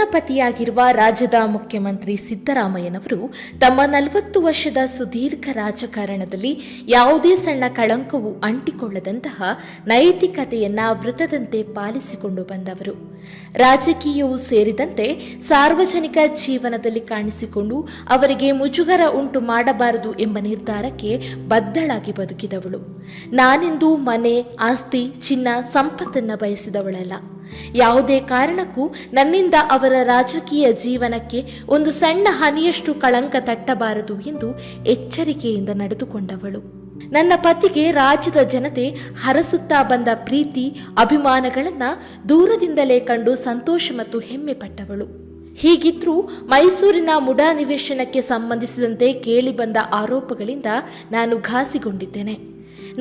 ನನ್ನ ಪತಿಯಾಗಿರುವ ರಾಜ್ಯದ ಮುಖ್ಯಮಂತ್ರಿ ಸಿದ್ದರಾಮಯ್ಯನವರು ತಮ್ಮ 40 ವರ್ಷದ ಸುದೀರ್ಘ ರಾಜಕಾರಣದಲ್ಲಿ ಯಾವುದೇ ಸಣ್ಣ ಕಳಂಕವು ಅಂಟಿಕೊಳ್ಳದಂತಹ ನೈತಿಕತೆಯನ್ನ ವೃತ್ತದಂತೆ ಪಾಲಿಸಿಕೊಂಡು ಬಂದವರು. ರಾಜಕೀಯವೂ ಸೇರಿದಂತೆ ಸಾರ್ವಜನಿಕ ಜೀವನದಲ್ಲಿ ಕಾಣಿಸಿಕೊಂಡು ಅವರಿಗೆ ಮುಜುಗರ ಉಂಟು ಮಾಡಬಾರದು ಎಂಬ ನಿರ್ಧಾರಕ್ಕೆ ಬದ್ಧಳಾಗಿ ಬದುಕಿದವಳು. ನಾನೆಂದೂ ಮನೆ, ಆಸ್ತಿ, ಚಿನ್ನ, ಸಂಪತ್ತನ್ನ ಬಯಸಿದವಳಲ್ಲ. ಯಾವುದೇ ಕಾರಣಕ್ಕೂ ನನ್ನಿಂದ ಅವರ ರಾಜಕೀಯ ಜೀವನಕ್ಕೆ ಒಂದು ಸಣ್ಣ ಹನಿಯಷ್ಟು ಕಳಂಕ ತಟ್ಟಬಾರದು ಎಂದು ಎಚ್ಚರಿಕೆಯಿಂದ ನಡೆದುಕೊಂಡವಳು. ನನ್ನ ಪತಿಗೆ ರಾಜ್ಯದ ಜನತೆ ಹರಸುತ್ತಾ ಬಂದ ಪ್ರೀತಿ, ಅಭಿಮಾನಗಳನ್ನ ದೂರದಿಂದಲೇ ಕಂಡು ಸಂತೋಷ ಮತ್ತು ಹೆಮ್ಮೆ ಪಟ್ಟವಳು. ಹೀಗಿದ್ರೂ ಮೈಸೂರಿನ ಮುಡಾ ನಿವೇಶನಕ್ಕೆ ಸಂಬಂಧಿಸಿದಂತೆ ಕೇಳಿಬಂದ ಆರೋಪಗಳಿಂದ ನಾನು ಘಾಸಿಗೊಂಡಿದ್ದೇನೆ.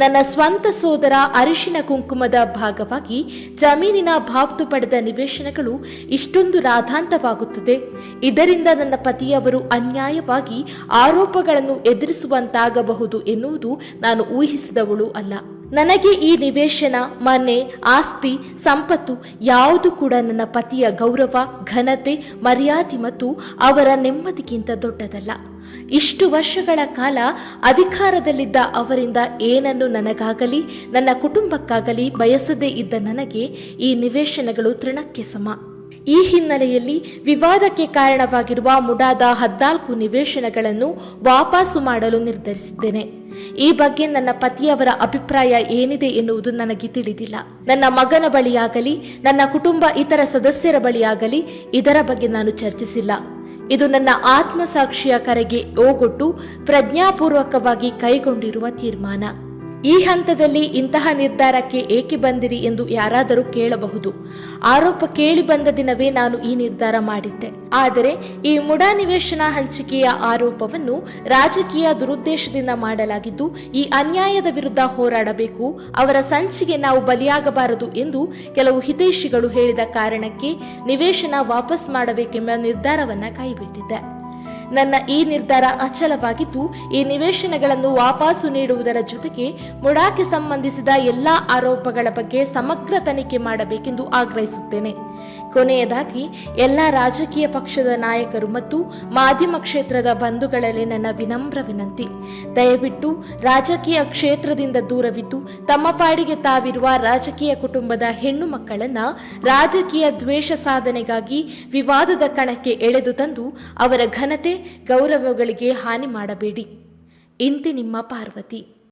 ನನ್ನ ಸ್ವಂತ ಸೋದರ ಅರಿಶಿನ ಕುಂಕುಮದ ಭಾಗವಾಗಿ ಜಮೀನಿನ ಬಾಬ್ತು ಪಡೆದ ನಿವೇಶನಗಳು ಇಷ್ಟೊಂದು ರಾಧಾಂತವಾಗುತ್ತದೆ, ಇದರಿಂದ ನನ್ನ ಪತಿಯವರು ಅನ್ಯಾಯವಾಗಿ ಆರೋಪಗಳನ್ನು ಎದುರಿಸುವಂತಾಗಬಹುದು ಎನ್ನುವುದು ನಾನು ಊಹಿಸಿದವಳು ಅಲ್ಲ. ನನಗೆ ಈ ನಿವೇಶನ, ಮನೆ, ಆಸ್ತಿ, ಸಂಪತ್ತು ಯಾವುದು ಕೂಡ ನನ್ನ ಪತಿಯ ಗೌರವ, ಘನತೆ, ಮರ್ಯಾದೆ ಮತ್ತು ಅವರ ನೆಮ್ಮದಿಗಿಂತ ದೊಡ್ಡದಲ್ಲ. ಇಷ್ಟು ವರ್ಷಗಳ ಕಾಲ ಅಧಿಕಾರದಲ್ಲಿದ್ದ ಅವರಿಂದ ಏನನ್ನು ನನಗಾಗಲಿ ನನ್ನ ಕುಟುಂಬಕ್ಕಾಗಲಿ ಬಯಸದೇ ಇದ್ದ ನನಗೆ ಈ ನಿವೇಶನಗಳು ತೃಣಕ್ಕೆ ಸಮ. ಈ ಹಿನ್ನೆಲೆಯಲ್ಲಿ ವಿವಾದಕ್ಕೆ ಕಾರಣವಾಗಿರುವ ಮುಡಾದ 14 ನಿವೇಶನಗಳನ್ನು ವಾಪಸ್ಸು ಮಾಡಲು ನಿರ್ಧರಿಸಿದ್ದೇನೆ. ಈ ಬಗ್ಗೆ ನನ್ನ ಪತಿಯವರ ಅಭಿಪ್ರಾಯ ಏನಿದೆ ಎನ್ನುವುದು ನನಗೆ ತಿಳಿದಿಲ್ಲ. ನನ್ನ ಮಗನ ಬಳಿಯಾಗಲಿ ನನ್ನ ಕುಟುಂಬ ಇತರ ಸದಸ್ಯರ ಬಳಿಯಾಗಲಿ ಇದರ ಬಗ್ಗೆ ನಾನು ಚರ್ಚಿಸಿಲ್ಲ. ಇದು ನನ್ನ ಆತ್ಮಸಾಕ್ಷಿಯ ಕರೆಗೆ ಓಗೊಟ್ಟು ಪ್ರಜ್ಞಾಪೂರ್ವಕವಾಗಿ ಕೈಗೊಂಡಿರುವ ತೀರ್ಮಾನ. ಈ ಹಂತದಲ್ಲಿ ಇಂತಹ ನಿರ್ಧಾರಕ್ಕೆ ಏಕೆ ಬಂದಿರಿ ಎಂದು ಯಾರಾದರೂ ಕೇಳಬಹುದು. ಆರೋಪ ಕೇಳಿ ಬಂದ ದಿನವೇ ನಾನು ಈ ನಿರ್ಧಾರ ಮಾಡಿದ್ದೆ. ಆದರೆ ಈ ಮುಡಾ ನಿವೇಶನ ಹಂಚಿಕೆಯ ಆರೋಪವನ್ನು ರಾಜಕೀಯ ದುರುದ್ದೇಶದಿಂದ ಮಾಡಲಾಗಿದ್ದು, ಈ ಅನ್ಯಾಯದ ವಿರುದ್ಧ ಹೋರಾಡಬೇಕು, ಅವರ ಸಂಚಿಗೆ ನಾವು ಬಲಿಯಾಗಬಾರದು ಎಂದು ಕೆಲವು ಹಿತೈಷಿಗಳು ಹೇಳಿದ ಕಾರಣಕ್ಕೆ ನಿವೇಶನ ವಾಪಸ್ ಮಾಡಬೇಕೆಂಬ ನಿರ್ಧಾರವನ್ನ ಕೈಬಿಟ್ಟಿದ್ದೆ. ನನ್ನ ಈ ನಿರ್ಧಾರ ಅಚಲವಾಗಿದ್ದು, ಈ ನಿವೇಶನಗಳನ್ನು ವಾಪಸ್ಸು ನೀಡುವುದರ ಜೊತೆಗೆ ಮುಡಾಕ್ಕೆ ಸಂಬಂಧಿಸಿದ ಎಲ್ಲಾ ಆರೋಪಗಳ ಬಗ್ಗೆ ಸಮಗ್ರ ತನಿಖೆ ಮಾಡಬೇಕೆಂದು ಆಗ್ರಹಿಸುತ್ತೇನೆ. ಕೊನೆಯದಾಗಿ ಎಲ್ಲ ರಾಜಕೀಯ ಪಕ್ಷದ ನಾಯಕರು ಮತ್ತು ಮಾಧ್ಯಮ ಕ್ಷೇತ್ರದ ಬಂಧುಗಳಲ್ಲಿ ನನ್ನ ವಿನಮ್ರ ವಿನಂತಿ, ದಯವಿಟ್ಟು ರಾಜಕೀಯ ಕ್ಷೇತ್ರದಿಂದ ದೂರವಿದ್ದು ತಮ್ಮ ಪಾಡಿಗೆ ತಾವಿರುವ ರಾಜಕೀಯ ಕುಟುಂಬದ ಹೆಣ್ಣು ಮಕ್ಕಳನ್ನ ರಾಜಕೀಯ ದ್ವೇಷ ಸಾಧನೆಗಾಗಿ ವಿವಾದದ ಕಣಕ್ಕೆ ಎಳೆದು ತಂದು ಅವರ ಘನತೆ, ಗೌರವಗಳಿಗೆ ಹಾನಿ ಮಾಡಬೇಡಿ. ಇಂತಿ ನಿಮ್ಮ ಪಾರ್ವತಿ.